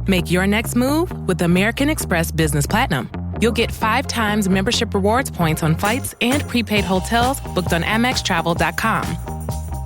Make your next move with American Express Business Platinum. You'll get 5 times membership rewards points on flights and prepaid hotels booked on AmexTravel.com.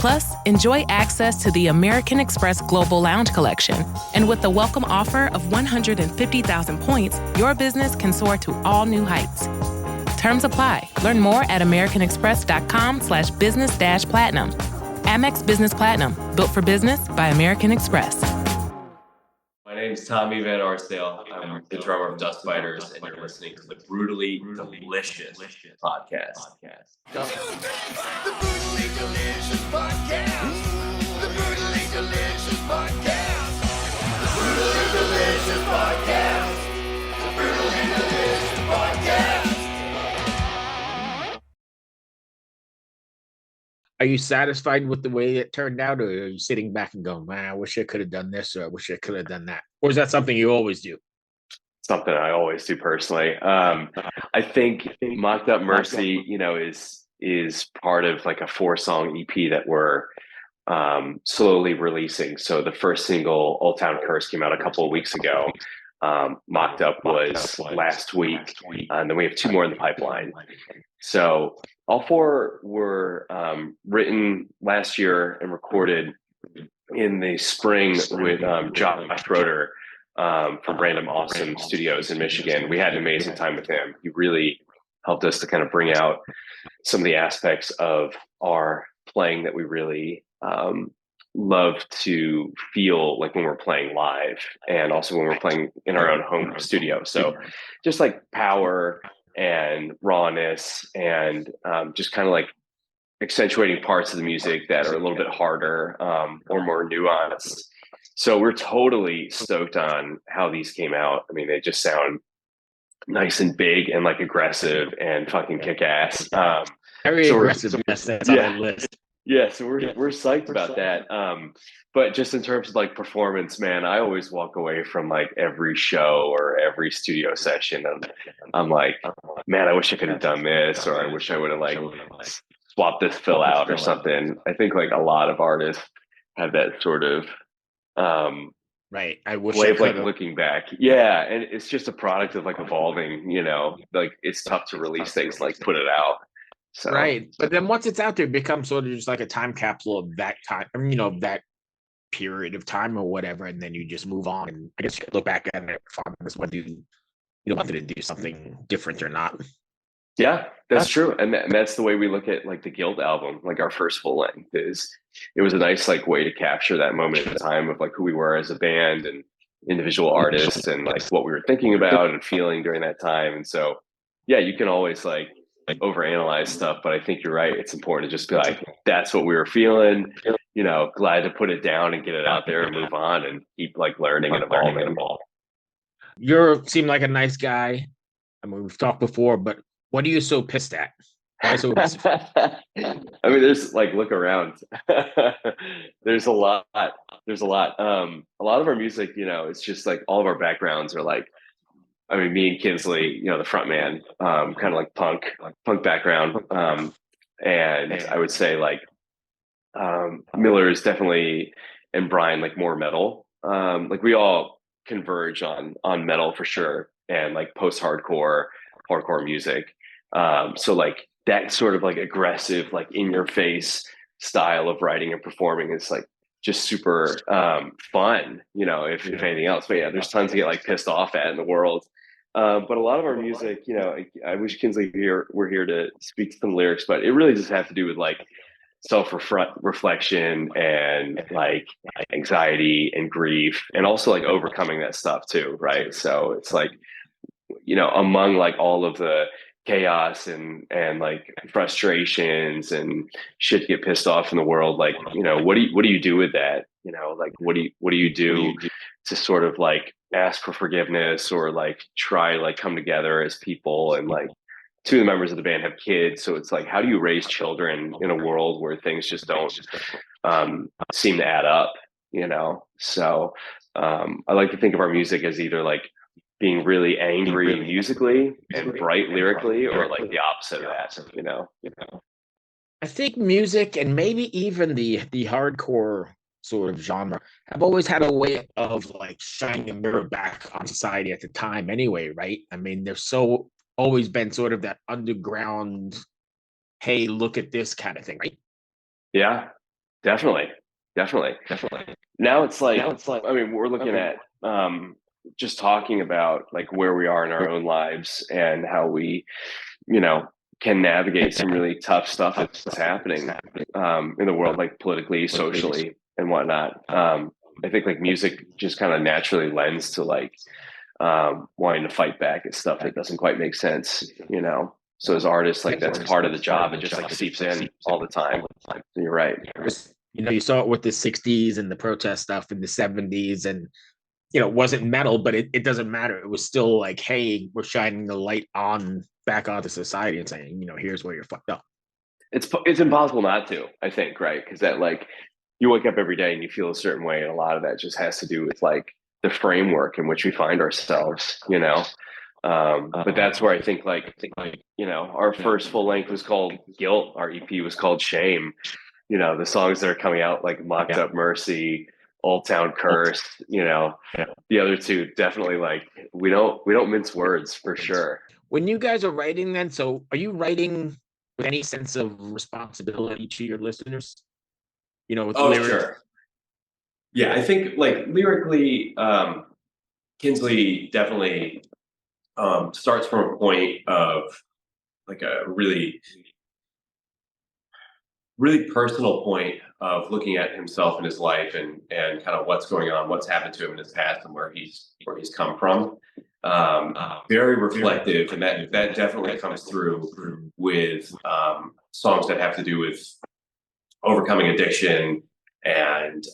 Plus, enjoy access to the American Express Global Lounge Collection. And with the welcome offer of 150,000 points, your business can soar to all new heights. Terms apply. Learn more at americanexpress.com/business-platinum. Amex Business Platinum, built for business by American Express. My name's Tommy Van Arsdale. I'm the drummer of Dust Fighters, and you're listening to the Brutally Delicious podcast. The Brutally Delicious podcast. The Brutally Delicious podcast. The Brutally Delicious podcast. The Brutally Delicious podcast. Are you satisfied with the way it turned out, or are you sitting back and going, man, I wish I could have done this, or I wish I could have done that? Or is that something you always do? Something I always do personally. I think Mocked Up Mercy, is part of like a 4-song EP that we're slowly releasing. So the first single, Old Town Curse, came out a couple of weeks ago. Mocked Up was last week, and then we have 2 more in the pipeline. So all 4 were written last year and recorded in the spring with Josh Schroeder from Random Awesome Studios in Michigan. We had an amazing time with him. He really helped us to kind of bring out some of the aspects of our playing that we really love to feel like when we're playing live, and also when we're playing in our own home studio. So just like power and rawness, and just kind of like accentuating parts of the music that are a little bit harder or more nuanced. So we're totally stoked on how these came out. I mean, they just sound nice and big and like aggressive and fucking kick ass. Very aggressive. That's on the list. Yeah, so we're psyched about that. But just in terms of like performance, man, I always walk away from like every show or every studio session, and I'm like, man, I wish I could have done this, or I wish I would have like swapped this fill out or something. I think like a lot of artists have that sort of right. I wish way I of like could've. looking back. Yeah, and it's just a product of like evolving. Like it's tough to release things, like put it out. So. Right. But then once it's out there, it becomes sort of just like a time capsule of that time, that period of time or whatever, and then you just move on. And I guess you could look back at it whether you wanted to do something different or not. Yeah, that's true. And that's the way we look at like the Guild album, like our first full length. It was a nice like way to capture that moment in time of like who we were as a band and individual artists, and like what we were thinking about and feeling during that time. And so, yeah, you can always like overanalyze stuff, but I think you're right. It's important to just be like, that's what we were feeling, glad to put it down and get it out there and move on and keep like learning and evolving. You seem like a nice guy. I mean, we've talked before, but what are you so pissed at? Why so pissed? I mean, there's like, look around. There's a lot. A lot of our music, it's just like all of our backgrounds are like, I mean, me and Kinsley, the front man, kind of like punk background. And I would say like Miller is definitely, and Brian, like more metal. Like we all converge on metal for sure, and like post-hardcore, hardcore music. So like that sort of like aggressive, like in your face style of writing and performing is like just super fun, if anything else. But yeah, there's tons to get like pissed off at in the world. But a lot of our music, I wish Kinsley were here to speak to some lyrics, but it really just has to do with like self-reflection and like anxiety and grief, and also like overcoming that stuff too, right? So it's like, among like all of the chaos and like frustrations and shit to get pissed off in the world, like, what do you do with that? Like what do you do to sort of like ask for forgiveness, or like try like come together as people? And like 2 of the members of the band have kids, so it's like, how do you raise children in a world where things just don't seem to add up? So I like to think of our music as either like being really angry musically and bright lyrically, or like the opposite of that. I think music, and maybe even the hardcore sort of genre have always had a way of like shining a mirror back on society at the time anyway, right? I mean, there's so always been sort of that underground, hey, look at this kind of thing, right? Yeah, definitely, definitely. Now it's like, I mean, we're looking at just talking about like where we are in our own lives and how we, you know, can navigate some really tough stuff that's happening in the world, like politically, socially, and whatnot. I think like music just kind of naturally lends to like wanting to fight back at stuff that doesn't quite make sense, you know. So as artists, like that's part of the job. It just like seeps in all the time. You're right. You know, you saw it with the 60s and the protest stuff in the 70s, and you know, it wasn't metal, but it doesn't matter. It was still like, hey, we're shining the light on back onto society and saying, you know, here's where you're fucked up. It's impossible not to, I think, right? Because that like you wake up every day and you feel a certain way, and a lot of that just has to do with like the framework in which we find ourselves, you know. But that's where I think like you know, our first full length was called Guilt. Our EP was called Shame. You know, the songs that are coming out like Mocked Up Mercy, Old Town Curse, you know, the other two definitely like we don't mince words for sure. When you guys are writing then, so are you writing with any sense of responsibility to your listeners? You know, with lyrics? Sure. Yeah, I think like lyrically, Kinsley definitely starts from a point of like a really personal point of looking at himself and his life and kind of what's going on, what's happened to him in his past, and where he's come from. Very reflective, and that definitely comes through with songs that have to do with overcoming addiction and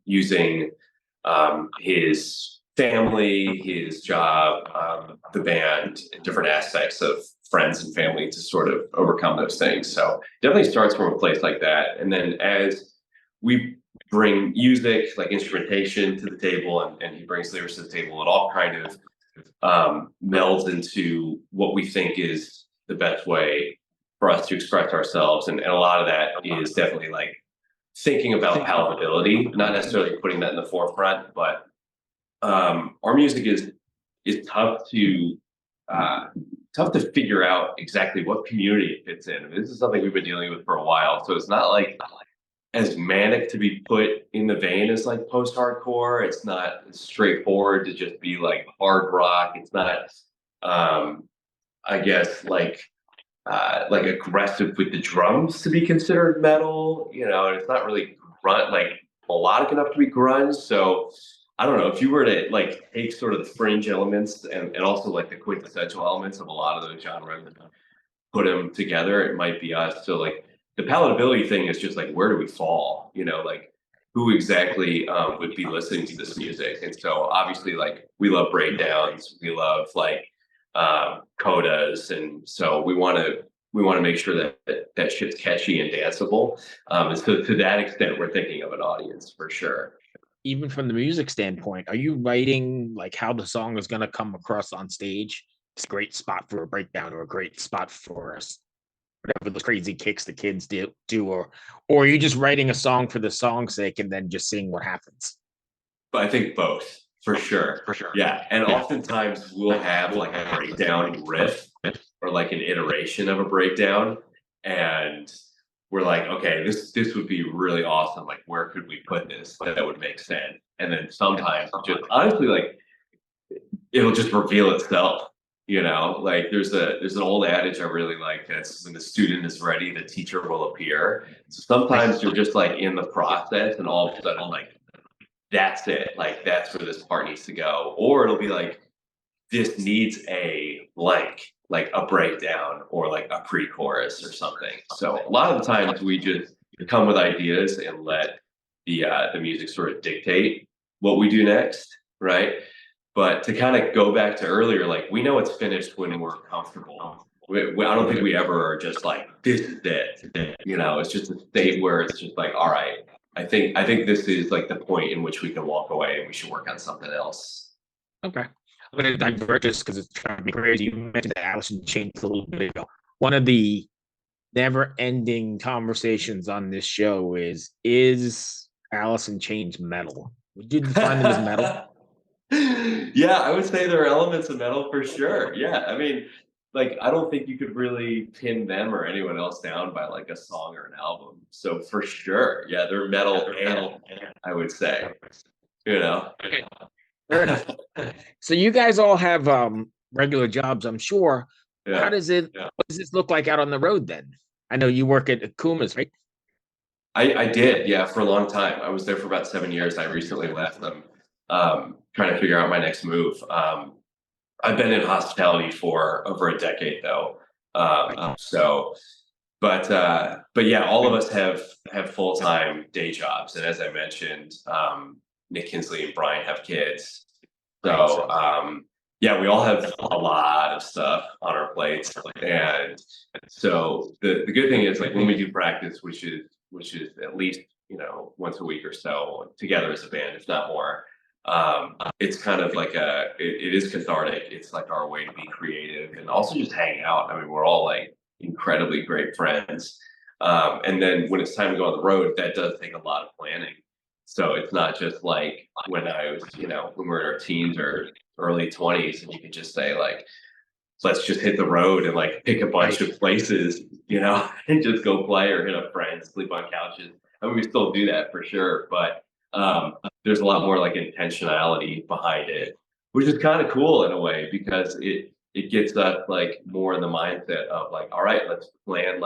using his family, his job, the band, and different aspects of friends and family to sort of overcome those things. So definitely starts from a place like that. And then as we bring music, like instrumentation to the table, and he brings lyrics to the table, it all kind of melds into what we think is the best way for us to express ourselves. And a lot of that is definitely like thinking about palatability, not necessarily putting that in the forefront, but our music is tough to figure out exactly what community it fits in. I mean, this is something we've been dealing with for a while, so it's not like as manic to be put in the vein as like post-hardcore. It's not straightforward to just be like hard rock. It's not, I guess, like aggressive with the drums to be considered metal. You know, and it's not really like melodic enough to be grunge. So I don't know if you were to like take sort of the fringe elements and also like the quintessential elements of a lot of those genres and put them together, it might be us. So like the palatability thing is just like, where do we fall? You know, like who exactly would be listening to this music? And so obviously like we love breakdowns, we love like codas. And so we want to make sure that shit's catchy and danceable. And so to that extent, we're thinking of an audience for sure. Even from the music standpoint, are you writing like how the song is going to come across on stage? It's a great spot for a breakdown, or a great spot for us, whatever those crazy kicks the kids do, or are you just writing a song for the song's sake and then just seeing what happens? But I think both, for sure. Yeah, and oftentimes we'll have like a breakdown riff or like an iteration of a breakdown, and we're like, okay, this would be really awesome. Like, where could we put this that would make sense? And then sometimes, just honestly, like it'll just reveal itself. You know, like there's an old adage I really like that's when the student is ready, the teacher will appear. So sometimes you're just like in the process, and all of a sudden, like that's it. Like that's where this part needs to go, or it'll be like this needs a blank, like a breakdown or like a pre-chorus or something. So a lot of the times we just come with ideas and let the music sort of dictate what we do next, right? But to kind of go back to earlier, like we know it's finished when we're comfortable. I don't think we ever are just like, this is it. You know, it's just a state where it's just like, all right, I think this is like the point in which we can walk away and we should work on something else. Okay. I'm going to divert just because it's trying to be crazy. You mentioned that Alice in Chains a little bit ago. One of the never-ending conversations on this show is Alice in Chains metal? Would you define them as metal? Yeah, I would say there are elements of metal for sure. Yeah, I mean, like I don't think you could really pin them or anyone else down by like a song or an album. So for sure, yeah, they're metal and I would say, you know. Fair enough. So you guys all have regular jobs, I'm sure. How Yeah. does it what does this look like out on the road then? I know you work at Kuma's, right? I did, yeah, for a long time. I was there for about 7 years. I recently left them, trying to figure out my next move. I've been in hospitality for over a decade though. So but yeah, all of us have full-time day jobs. And as I mentioned, Nick Kinsley and Brian have kids. So yeah, we all have a lot of stuff on our plates. And so the good thing is like when we do practice, which is at least, once a week or so together as a band, if not more. It's kind of like it is cathartic. It's like our way to be creative and also just hang out. I mean, we're all like incredibly great friends. And then when it's time to go on the road, that does take a lot of planning. So it's not just like when I was, when we were in our teens or early 20s and you could just say like, let's just hit the road and like pick a bunch of places, and just go play or hit up friends, sleep on couches. I mean, we still do that for sure, but there's a lot more like intentionality behind it, which is kind of cool in a way because it gets us like more in the mindset of like, all right, let's plan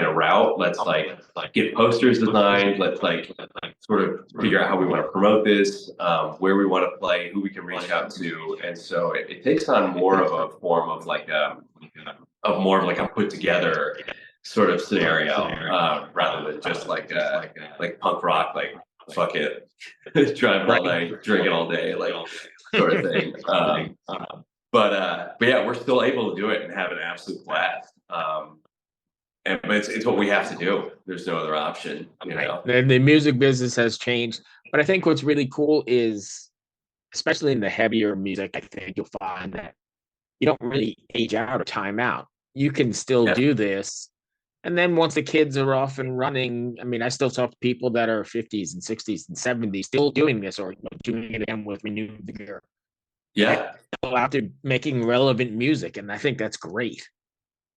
a route. Let's like get posters designed. Let's like sort of figure out how we want to promote this, where we want to play, who we can reach out to. And so it takes on more of a form of like more of like a put together sort of scenario, rather than just like punk rock, like fuck it, driving all night, drinking all day, like sort of thing. But yeah, we're still able to do it and have an absolute blast. But it's what we have to do. There's no other option, And the music business has changed. But I think what's really cool is, especially in the heavier music, I think you'll find that you don't really age out or time out. You can still do this. And then once the kids are off and running, I mean, I still talk to people that are 50s and 60s and 70s still doing this or doing it again with renewed vigor. Yeah. Still out there making relevant music. And I think that's great.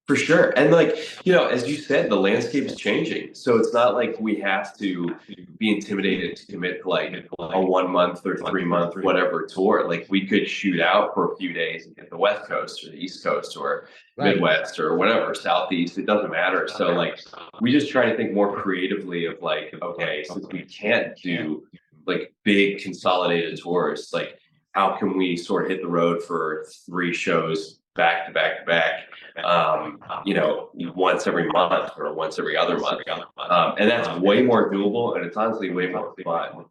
For sure. And like, as you said, the landscape is changing. So it's not like we have to be intimidated to commit to like a 1 month or 3 month, whatever tour. Like we could shoot out for a few days and hit the West Coast or the East Coast or Midwest or whatever, Southeast, it doesn't matter. So like, we just try to think more creatively of like, okay, since we can't do like big consolidated tours, like how can we sort of hit the road for 3 shows back to back to back, once every month or once every other month. And that's way more doable. And it's honestly way more fun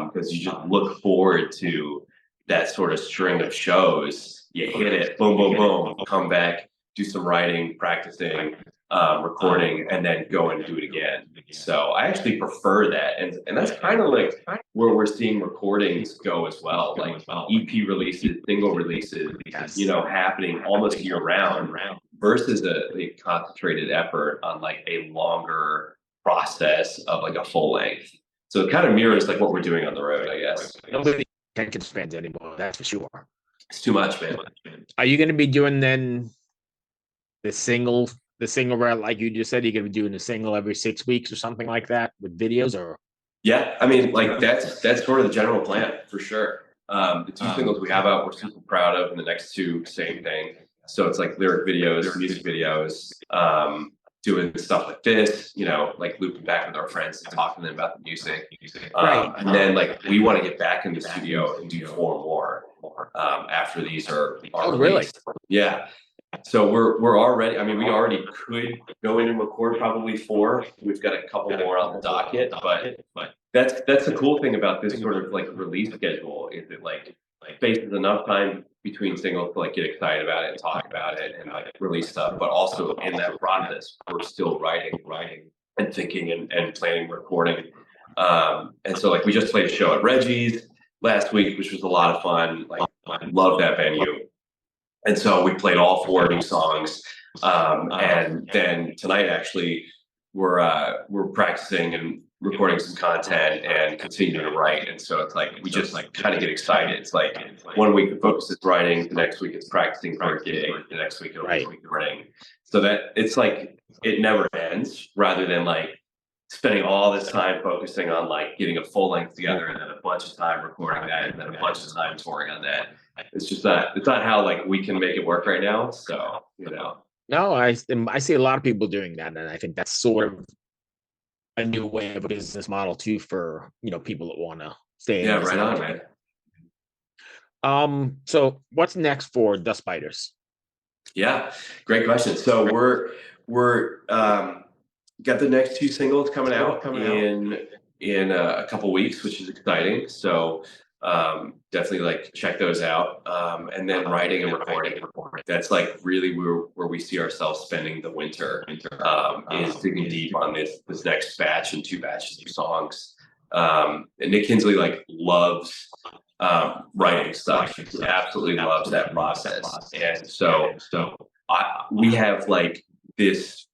because you just look forward to that sort of string of shows. You hit it, boom, boom, boom, come back, do some writing, practicing, recording, and then go and do it again. So I actually prefer that. And that's kind of like where we're seeing recordings go as well, like EP releases, single releases, happening almost year round versus a concentrated effort on like a longer process of like a full length. So it kind of mirrors like what we're doing on the road, I guess. Nobody can spend anymore, that's for sure. It's too much, man. Are you going to be doing then the single route, like you just said? You're going to be doing a single every 6 weeks or something like that with videos, or? Yeah, I mean, like that's sort of the general plan for sure. The 2 singles we have out, we're super proud of, and the next 2, same thing. So it's like lyric videos, music videos, doing stuff like this, like looping back with our friends and talking to them about the music. And then like we want to get back in the studio and do 4 more after these are released. Really? Yeah. So we're already, I mean, we already could go in and record probably 4. We've got a couple more on the docket, but that's the cool thing about this sort of like release schedule is it like spaces enough time between singles to like get excited about it and talk about it and like release stuff, but also in that process we're still writing and thinking and planning recording. And so like we just played a show at Reggie's last week, which was a lot of fun. Like I love that venue. And so we played all 4 new songs. And then tonight, actually, we're practicing and recording some content and continuing to write. And so it's like we just like kind of get excited. It's like 1 week the focus is writing, the next week it's practicing for a gig, the next week it'll be recording. So that it's like it never ends, rather than like spending all this time focusing on like getting a full length together and then a bunch of time recording that and then a bunch of time touring on that. It's just not, it's not how like we can make it work right now. So, you know. No, I see a lot of people doing that, and I think that's sort of a new way of a business model too for, you know, people that want to stay in. Yeah, right on, man. So what's next for Dust Biters? Yeah, great question. So we're got the next 2 singles coming out in a couple weeks, which is exciting. So definitely like check those out. And then writing and recording. That's like really where we see ourselves spending the winter. Is digging deep on this next batch and 2 batches of songs. And Nick Kinsley like loves writing stuff. He absolutely loves that process. And so we have like this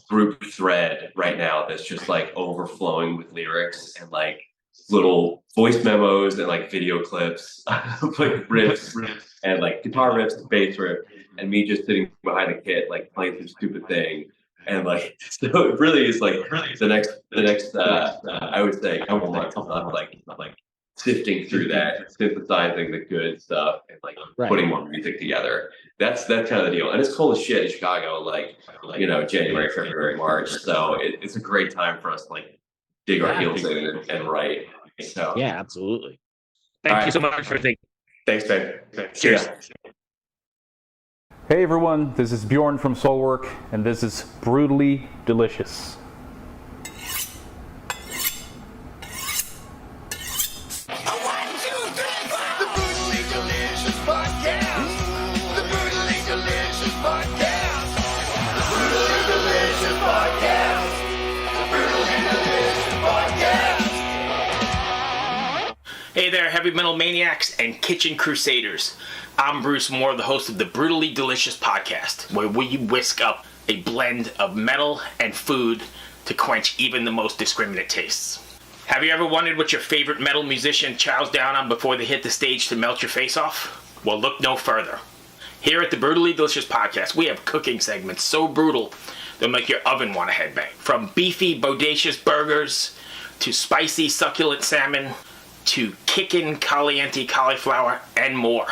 group thread right now that's just like overflowing with lyrics and like little voice memos and like video clips of like riffs and like guitar riffs, bass riff, and me just sitting behind the kit like playing some stupid thing. And like, so it really is like the next I would say couple months of like sifting through that, synthesizing the good stuff and like putting more music together. That's kind of the deal. And it's cold as shit in Chicago, like, you know, January, February, March. So it's a great time for us to like dig our heels in and write. So yeah, absolutely. Thank you so much for thinking. Thanks, man. Cheers. Hey everyone, this is Bjorn from Soulwork, and this is Brutally Delicious. Hey there, heavy metal maniacs and kitchen crusaders. I'm Bruce Moore, the host of the Brutally Delicious podcast, where we whisk up a blend of metal and food to quench even the most discriminate tastes. Have you ever wondered what your favorite metal musician chows down on before they hit the stage to melt your face off? Well, look no further. Here at the Brutally Delicious podcast, we have cooking segments so brutal they'll make your oven want to headbang. From beefy, bodacious burgers to spicy, succulent salmon to kickin' caliente cauliflower and more.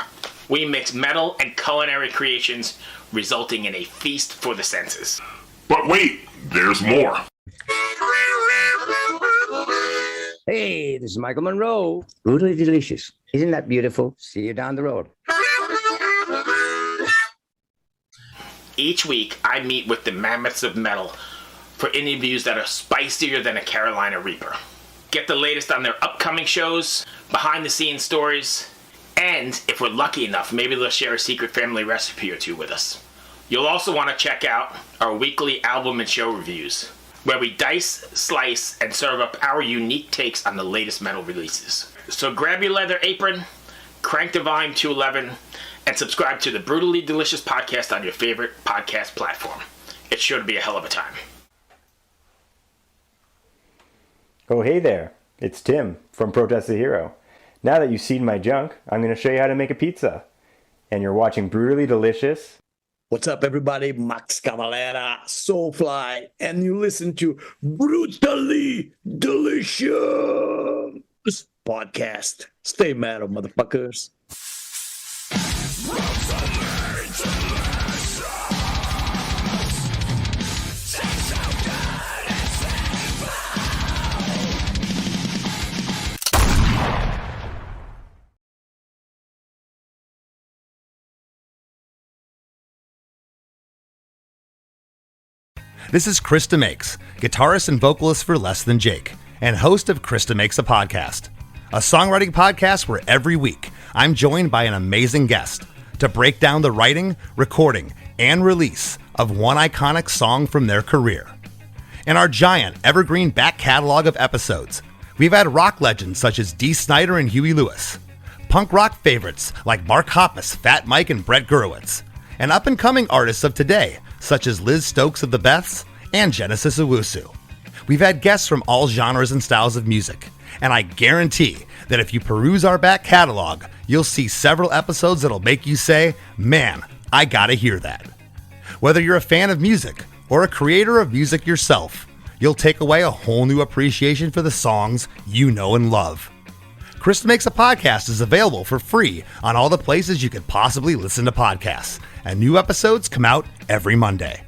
We mix metal and culinary creations, resulting in a feast for the senses. But wait, there's more. Hey, this is Michael Monroe. Brutally Delicious. Isn't that beautiful? See you down the road. Each week, I meet with the mammoths of metal for interviews that are spicier than a Carolina Reaper. Get the latest on their upcoming shows, behind-the-scenes stories, and if we're lucky enough, maybe they'll share a secret family recipe or two with us. You'll also want to check out our weekly album and show reviews, where we dice, slice, and serve up our unique takes on the latest metal releases. So grab your leather apron, crank the volume to 11, and subscribe to the Brutally Delicious podcast on your favorite podcast platform. It's sure to be a hell of a time. Oh, hey there. It's Tim from Protest the Hero. Now that you've seen my junk, I'm going to show you how to make a pizza. And you're watching Brutally Delicious. What's up, everybody? Max Cavalera, Soulfly, and you listen to Brutally Delicious podcast. Stay metal, motherfuckers. This is Krista Makes, guitarist and vocalist for Less Than Jake, and host of Krista Makes a Podcast, a songwriting podcast where every week I'm joined by an amazing guest to break down the writing, recording, and release of one iconic song from their career. In our giant evergreen back catalog of episodes, we've had rock legends such as Dee Snider and Huey Lewis, punk rock favorites like Mark Hoppus, Fat Mike, and Brett Gurewitz, and up-and-coming artists of today such as Liz Stokes of the Beths and Genesis Owusu. We've had guests from all genres and styles of music, and I guarantee that if you peruse our back catalog, you'll see several episodes that'll make you say, man, I gotta hear that. Whether you're a fan of music or a creator of music yourself, you'll take away a whole new appreciation for the songs you know and love. Krista Makes a Podcast is available for free on all the places you could possibly listen to podcasts, and new episodes come out every Monday.